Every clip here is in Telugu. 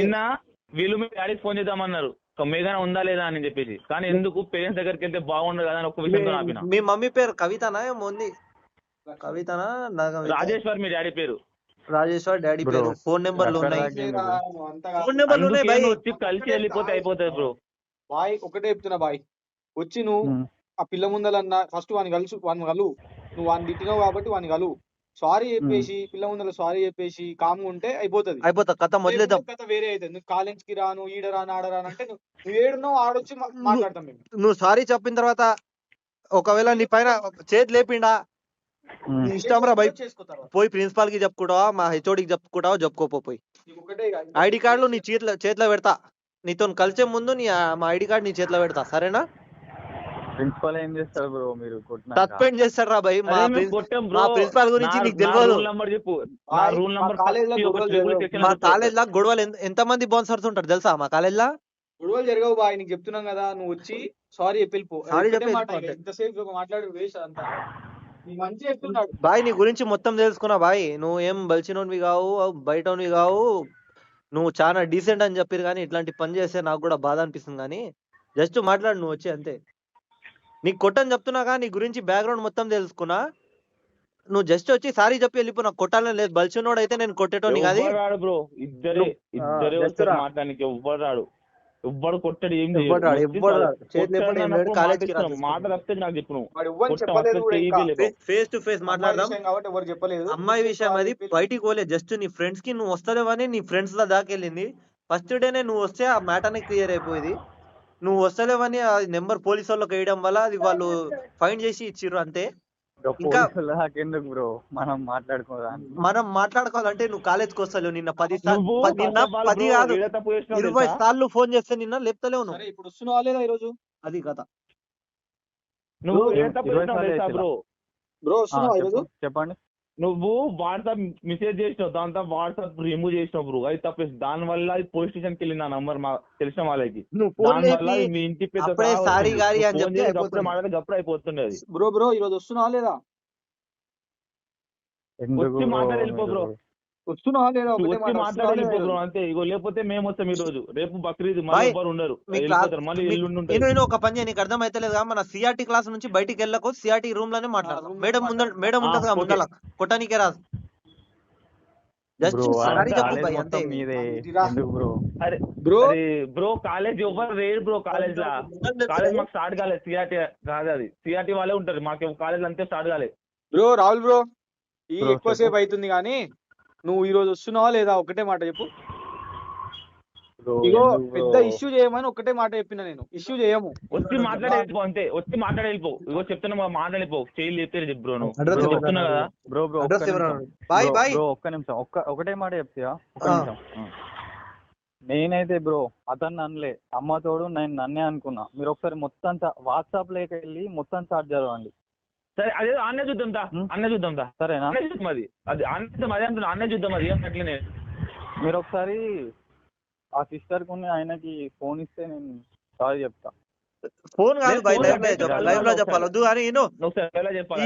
నిన్న వీళ్ళు మీ డాడీకి ఫోన్ చేద్దామన్నారు మేఘన ఉందా లేదా అని చెప్పేసి, కానీ ఎందుకు పేరెంట్స్ దగ్గరికి వెళ్తే బాగుండదు కదా అని ఒక విషయంతో ఆపిన. మీ మమ్మీ పేరు కవితనా ఏమో ఉంది, కవితనా రాజేశ్వర్ మీ డాడీ పేరు. రాజేశ్వర్ డాడీ పేరు. ఫోన్ నెంబర్లు ఉన్నాయి, ఫోన్ నెంబర్లు అందుకే ఉన్నాయి బాయ్. నువ్వు వచ్చి కలిసి వెళ్ళిపోతే అయిపోతుంది బ్రో. బాయ్ ఒకటే చెప్తున్నా బాయ్, వచ్చి నువ్వు ఆ పిల్ల ముందలన్నా ఫస్ట్ వాని కలు, నువ్వు వాని తిట్టినావు కాబట్టి వాని కలు, సారీ చెప్పేసి పిల్ల ముందర సారీ చెప్పేసి కామ్గా ఉంటే అయిపోతుంది. కథ మొదలేద్దాం. కథ వేరే అవుతుంది. నువ్వు కాలేజ్ కి రాను, ఈడ రాను, ఆడ రాను అంటే నువ్వు ఏడున్నావు ఆడొచ్చి మాట్లాడతాం మేము. నువ్వు సారీ చెప్పిన తర్వాత ఒకవేళ నీ పైన చేతి లేపిండా నీ ఇష్టం రా బై, పోయి ప్రిన్సిపాల్ కి చెప్పుకుంటావా, మా హెచ్ఓడికి చెప్పుకుంటావా, చెప్పుకోపోయి ఐడి కార్డులు నీ చేతిలో పెడతా. నీతో కలిసే ముందు మా ఐడి కార్డు నీ చేతిలో పెడతా, సరేనా? ప్రిన్సిపల్ ఏం చేస్తాడు బ్రో? మీరు సస్పెండ్ చేస్తాడు రా భయ్. మా ప్రిన్సిపాల్ గురించి నీకు తెలియదు. మా కాలేజ్ లా గొడవలు ఎంత మంది బౌన్సర్స్ ఉంటారు తెలుసా మా కాలేజ్ లా? గొడవలు జరగవు బాయ్, నీకు చెప్తున్నాం కదా. నువ్వు వచ్చి సారీ చెప్పిపో. ఎంతసేపు మాట్లాడు వేస్ట్ అంతా. మంచి చెప్తున్నాడు బాయ్, నీ గురించి మొత్తం తెలుసుకున్నా బాయ్. నువ్వు ఏం బలిచినోనివి కావు, బయటవి కావు, నువ్వు చాలా డీసెంట్ అని చెప్పారు. కానీ ఇట్లాంటి పని చేస్తే నాకు కూడా బాధ అనిపిస్తుంది. కానీ జస్ట్ మాట్లాడు నువ్వు వచ్చి, అంతే. నీకు కొట్టని చెప్తున్నాగా, నీ గురించి బ్యాక్గ్రౌండ్ మొత్తం తెలుసుకున్నా. నువ్వు జస్ట్ వచ్చి సారీ చెప్పి వెళ్ళిపో. నాకు కొట్టాలని లేదు. బలిచినోడు అయితే నేను కొట్టేటోని కాదు బ్రో. ఇద్దరే మాట్లాడానికి ఎవ్వరు రాడు, ఎవ్వడు కొట్టడు, ఏం మాట తప్పితే నాకు చెప్పు. ఫేస్ టు ఫేస్ మాట్లాడదాం. ఎవరు చెప్పలేదు అమ్మాయి విషయం అది, బయటికి పోలేదు. జస్ట్ నీ ఫ్రెండ్స్ కి నువ్వు వస్తలేవని నీ ఫ్రెండ్స్ లా దాకెళ్ళింది. ఫస్ట్ డేనే నువ్వు వస్తే ఆ మ్యాటర్ క్లియర్ అయిపోయింది. నువ్వు వస్తలేవని ఆ నెంబర్ పోలీసు వాళ్ళకి వేయడం వల్ల అది వాళ్ళు ఫైన్ చేసి ఇచ్చిర్రు, అంతే. ఇంకా బ్రో మనం మాట్లాడుకోవాలంటే నువ్వు కాలేజ్కి వస్తలేవు. నిన్న 10 కాదు 20 సార్లు ఫోన్ చేస్తే నిన్న లేపుతలేవు నువ్వు. ఇప్పుడు వస్తున్నావా లేదా ఈరోజు? అది కథ. నువ్వు బ్రో వస్తున్నావా ఈరోజు? చెప్పండి. నువ్వు వాట్సాప్ మెసేజ్ చేసినావు, దాంతో వాట్సాప్ రిమూవ్ చేసినావు బ్రో. అది తప్పేసి దాని వల్ల పోలీస్ స్టేషన్ కి వెళ్ళిన నంబర్ మా తెలిసిన వాళ్ళకి. మీ ఇంటి అప్పుడు అయిపోతుండే అది. బ్రో ఈరోజు వస్తున్నావా లేదా? వచ్చి మాట్లాడి వెళ్ళిపో బ్రో. వస్తున్నావా లేదా? మాట్లాడి వెళ్ళిపో బ్రో, అంతే. ఇగో లేకపోతే మేము వస్తాం ఈ రోజు. రేపు బక్రీద్, ఎవరు ఉండరు, మళ్ళీ నేను ఒక పని నీకు అర్థం అయితే లేదు. మన సిఆర్టీ క్లాస్ నుంచి బయటికి వెళ్ళకు, సిఆర్టీ రూమ్ లోనే మాట్లాడదాం. మేడం ఉంటది కదా ముందల, కొట్టానికే రాదు. బ్రో కాలేజ్ ఎవరు రేడు బ్రో. కాలేజ్ మాకు స్టార్ట్ కాలేదు. సిఆర్టీ కాదు, అది సిఆర్టీ వాళ్ళే ఉంటారు. మాకు కాలేజ్ అంతే స్టార్ట్ కాలేదు బ్రో. రాహుల్ బ్రో, ఈ ఎక్కువసేపు అవుతుంది కానీ నువ్వు ఈ రోజు వస్తున్నావా లేదా? ఒకటే మాట చెప్పు. ఇగో పెద్ద ఇష్యూ చేయమని ఒకటే మాట చెప్పిన నేను. ఇష్యూ చేయము, వచ్చి మాట్లాడేళ్ళిపో, అంతే. వచ్చి మాట్లాడేళ్ళిపో. ఇగో చెప్తున్నా, మాట్లాడిపో. చేయి లేపే బ్రో. నువ్వు చెప్తున్నా కదా బ్రో. ఒక్క నిమిషం, ఒకటే మాట చెప్తా. నేనైతే బ్రో అతన్ని అనలే, అమ్మ తోడు నేను నన్నే అనుకున్నా. మీరు ఒకసారి మొత్తం వాట్సాప్ లోకి వెళ్ళి మొత్తం స్టార్ట్ చదవండి. సరే, అదే అన్నే చూద్దాం సరేనా? అది అది అన్నే చూద్దాం. అది అట్లనే మీరు ఒకసారి ఆ సిస్టర్ కు ఆయనకి ఫోన్ ఇస్తే నేను సారీ చెప్తా. ఫోన్ కాదు బై, లైవ్ లో చెప్పాలి. వద్దు కానీ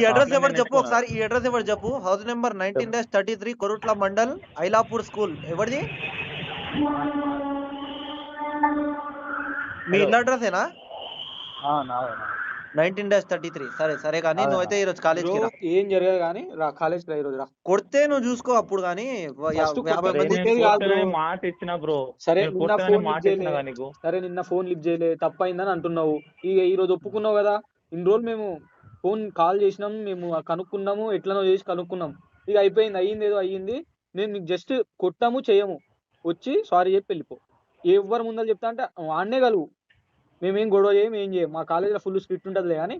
ఈ అడ్రస్ ఎవరు చెప్పు ఒకసారి. ఈ అడ్రస్ ఎవరు చెప్పు. House number 19-33 Korutla mandal, Ailapur school. ఎవరిది? మీ ఇల్లు అడ్రస్ ఏనా? 19-33. సరే కానీ నువ్వైతే ఈరోజు కాలేజ్ ఏం జరగదు కానీ కాలేజ్ ఈ రోజు రా. కొడితే నువ్వు చూసుకో అప్పుడు. కానీ మాట ఇచ్చిన బ్రో. సరే నిన్న ఫోన్ లిఫ్ట్ చేయలే, తప్పైందని అంటున్నావు. ఈ రోజు ఒప్పుకున్నావు కదా. ఇన్ని రోజులు మేము ఫోన్ కాల్ చేసినాం, మేము కనుక్కున్నాము, ఎట్లనో చేసి కనుక్కున్నాం. ఇక అయిపోయింది, అయ్యింది ఏదో అయ్యింది. నేను మీకు జస్ట్ కొట్టాము చేయము, వచ్చి సారీ చెప్పి వెళ్ళిపో. ఎవరి ముందర చెప్తా అంటే ఆడనే కలువు. మేమేం గొడవ చేయం, ఏం చేయం. మా కాలేజీలో ఫుల్ స్ట్రిక్ట్ ఉంటదిలే కానీ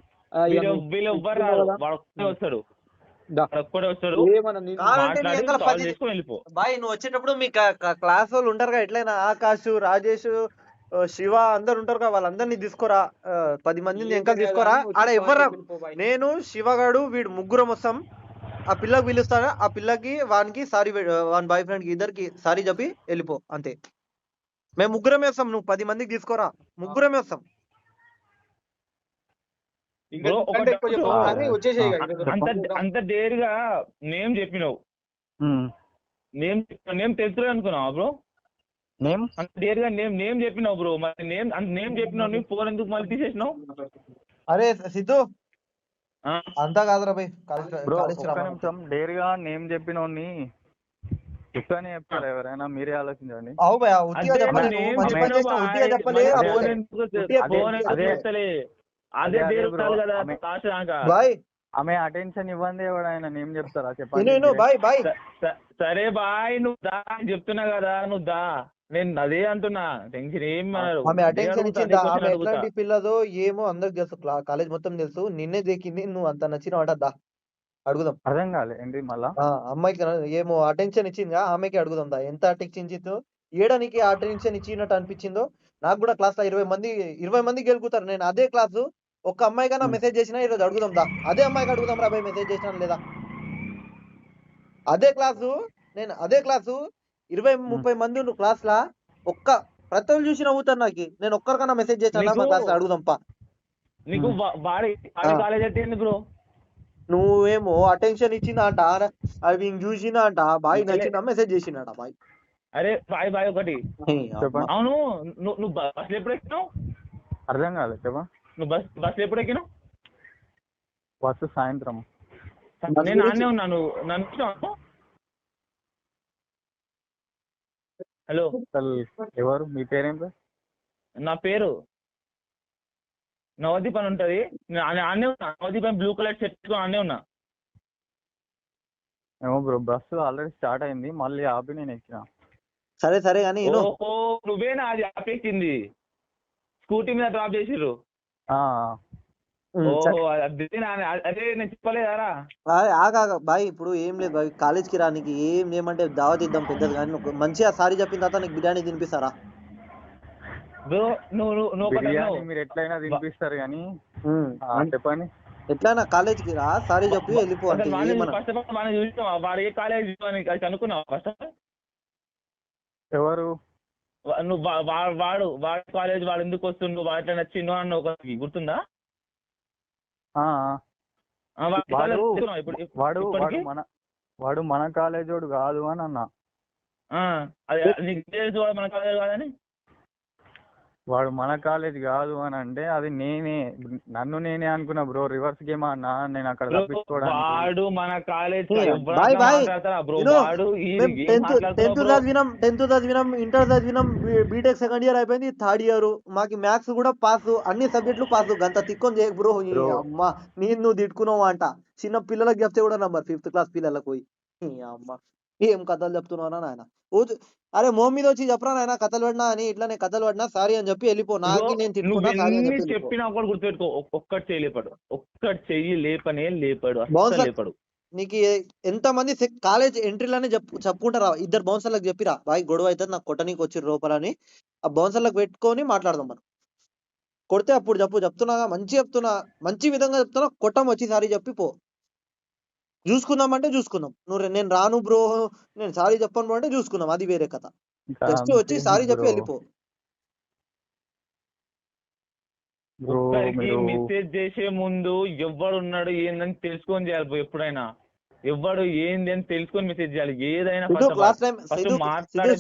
బాయ్ నువ్వు వచ్చేటప్పుడు మీ క్లాస్ వాళ్ళు ఉంటారు కదా, ఎట్లయినా ఆకాష్, రాజేష్, శివ అందరు ఉంటారు కదా, వాళ్ళందరినీ తీసుకురా. 10 మందిని ఇంకా తీసుకురా. ఆడ ఎవరు, నేను శివగాడు వీడు ముగ్గురం వస్తాం. ఆ పిల్లకి పిలుస్తాను, ఆ పిల్లకి వానికి సారీ, వాని బాయ్ ఫ్రెండ్ కి ఇద్దరికి సారీ చెప్పి వెళ్ళిపో, అంతే. మేము ముగ్గురమే వస్తాం, నువ్వు 10 మందికి తీసుకోరా. ముగ్గురమే వస్తాం. అంత డేర్గా నేమ్ చెప్పినావు, నేమ్ తెలుసు అనుకున్నావా బ్రో? నేమ్ అంత డేర్ గా నేమ్ చెప్పినావు బ్రో, మరి నేమ్ చెప్పినావు, నీ ఫోన్ ఎందుకు మళ్ళీ తీసేసినావు? అరే సిద్ధు ఆ, అంతా కాదురా బై, బ్రో కాలేజ్ ఒక్క నిమిషం, డేర్గా నేమ్ చెప్పినోడిని ఉత్తనే చెప్తారు ఎవరైనా, మీరే ఆలోచించండి. అవు భయ ఉట్టిగా అదే చెప్పలే, మరి నువ్వు నేమ్ మంచి పని చెప్పినావు చేసినావు, బాయ్, ఉట్టిగా చెప్పలే. మరి ఆ ఫోన్ పోలే. ఎందుకు ఉట్టిగా ఫోన్ ఎందుకు అదే వస్తలే? అదే అదే డేర్ బ్రో, ఉండాలి కదా ఆమె కాస్ట్ దాకా. బాయ్ ఆమె అటెన్షన్ ఇవ్వండి, ఎవడైనా నేమ్ చెప్తారా నేను చెప్పండి నేను మీరే. బాయ్ బాయ్ సరే బాయ్, నువ్వు దా అని చెప్తున్నా కదా, నువ్వు దా. నేను అదే అంటున్నా, టెన్షన్ ఏం అన్నారు, ఆమె అదే అటెన్షన్ అడుగుతా, అదే ఇచ్చిందా? ఆమె క్వశ్చన్ అడుగుతా. ఎట్లాంటి పిల్లదో ఏమో అందరికి తెలుసు, కాలేజ్ మొత్తం తెలుసు. నిన్నే దేకింది, నువ్వు అంత నచ్చినావు దా అడుగుదాం. అర్థం కాలే ఏంటి మళ్ళా? అమ్మాయికి ఏమో అటెన్షన్ ఇచ్చిందిగా, ఆమెకి అడుగుదాం దా ఎంత అటెన్షన్ ఇచ్చిందో, ఏడానికి అటెన్షన్ ఇచ్చినట్టు అనిపించిందో. నాకు కూడా క్లాస్ లో 20 మంది గెలుకుతారు, నేను అదే క్లాసు ఒక్క అమ్మాయికైనా మెసేజ్ చేసినా ఈ రోజు అడుగుదాం దా. అదే అమ్మాయికి అడుగుదాం రా బాయ్, మెసేజ్ చేసినా లేదా. అదే క్లాసు అదే క్లాసు 20-30 మంది ఉన్న క్లాస్ లా ఒక్క ప్రతి ఒక్కరు చూసి నవ్వుతారు నాకు. నేను ఒక్కరికన్నా మెసేజ్ చేసినా మా క్లాస్ లో అడుగుదాంపా. నీకు వాడి కాలేజ్ అంటే బ్రో, నువ్వేమో అటెన్షన్ ఇచ్చిందా అంట, అవి చూసినా అంట, బాయ్ నచ్చిందా మెసేజ్ చేసినాడ బాయ్. అరే బాయ్ బాయ్ ఒకటి. చెప్పండి. అవును, నువ్వు బస్సులో ఎప్పుడు ఎక్కినావు? అర్థం కాలేదు చెప్పండి. నువ్వు బస్సులో ఎప్పుడు ఎక్కినావు? బస్సు సాయంత్రం. నేను ఆడనే ఉన్నాను, నన్ను చూసినావా? హలో, అసలు ఎవరు మీ పేరేం పేరు? నా పేరు నవదీప్ అని ఉంటది, నేను ఆడనే ఉన్నా. నవదీప్ అని బ్లూ కలర్ షర్ట్ ఆడనే ఉన్నా. ఏమో బ్రో, బస్సు ఆల్రెడీ స్టార్ట్ అయింది, మళ్ళీ ఆపి నేను ఎక్కిన. సరే సరే కానీ ఓహో, నువ్వేనా అది ఆపేసింది? స్కూటీ మీద డ్రాప్ చేసిర్రు. ఓహో, అదే నేను చెప్పలేదారా? ఆగా బాయ్, ఇప్పుడు ఏం లేదు బాయ్, కాలేజ్ కి రానికి ఏం ఏమంటే దావత్ ఇద్దాం పెద్దది, కానీ మంచిగా సారీ చెప్పిన తర్వాత నీకు బిర్యానీ తినిపిస్తారా? బ్రో నువ్వు బిర్యానీ మీరు ఎట్లయినా తినిపిస్తారు కానీ చెప్పండి. ఎట్లయినా కాలేజ్ కి రా, సారీ చెప్పి వెళ్ళిపో అంటే. ఫస్ట్ ఆఫ్ ఆల్ మనం చూసినావా వాడు ఏ కాలేజ్ అని కనుక్కున్నావా ఫస్ట్ ఆఫ్ ఆల్? ఎవరు? నువ్వు వాడు కాలేజ్, వాడు ఎందుకు వస్తుండు, వాడు నచ్చిండు అన్న ఒకటి గుర్తుందా? వాడు మన కాలేజ్ వాడు కాదు అని అన్నా. అదే నీకు తెలుసు వాడు మన కాలేజ్ కాదని. వాడు మన కాలేజ్ కాదు అని అంటే అది నన్ను నేనే అనుకున్నా బ్రో. రివర్స్ గేమ్ అన్నా నేను అక్కడ తప్పించుకోవడానికి. వాడు మన కాలేజ్ బ్రో, వాడు 10th చదివినాం, ఇంటర్ చదివినాం, బీటెక్ సెకండ్ ఇయర్ అయిపోయింది, థర్డ్ ఇయర్. మాకు మ్యాథ్స్ కూడా పాస్, అన్ని సబ్జెక్టులు పాస్. గంత తిక్కొని చేయకు బ్రో. అమ్మా నువ్వు తిట్టుకున్నావు అంట, చిన్న పిల్లలకు చెప్తే కూడా నంబర్ 5th క్లాస్ పిల్లలకు పోయి. అమ్మా ఏం కథలు చెప్తున్నావు నాయన. అరే మో మీద వచ్చి చెప్పరా నాయన కథలు పడినా అని, ఇట్లానే కథలు పడినా సారీ అని చెప్పి వెళ్ళిపో. నాకు నేను తిట్టుకున్నా సారీ అని చెప్పి చెప్పినా ఒకటి గుర్తుపెట్టుకో, ఒక్కటి చేయలేపాడు, ఒక్కటి చెయ్యి లేపాడు. నీకు ఎంత మంది కాలేజ్ ఎంట్రీలోనే చెప్పుకుంటారా, 2 బౌన్సర్లకు చెప్పిరా బాయ్ గొడవ అవుతుంది నాకు కొట్టనీకి వచ్చి లోపలని, ఆ బౌన్సర్లకు పెట్టుకొని మాట్లాడదాం మనం. కొడితే అప్పుడు చెప్తున్నా మంచి విధంగా చెప్తున్నా, కొట్టం వచ్చి సారీ చెప్పి పో. చూసుకుందామంటే చూసుకుందాం, నేను రాను బ్రో, నేను సారీ చెప్పను బ్రో అంటే చూసుకుందాం, అది వేరే కథ. జస్ట్ వచ్చి సారీ చెప్పి వెళ్ళిపో. మెసేజ్ చేసే ముందు ఎవడు ఉన్నాడు ఏందని తెలుసుకొని చేయాలి బ్రో. ఎప్పుడైనా ఎవడు ఏంది అని తెలుసుకొని మెసేజ్ చేయాలి. ఏదైనా ఫస్ట్ మాట్లాడే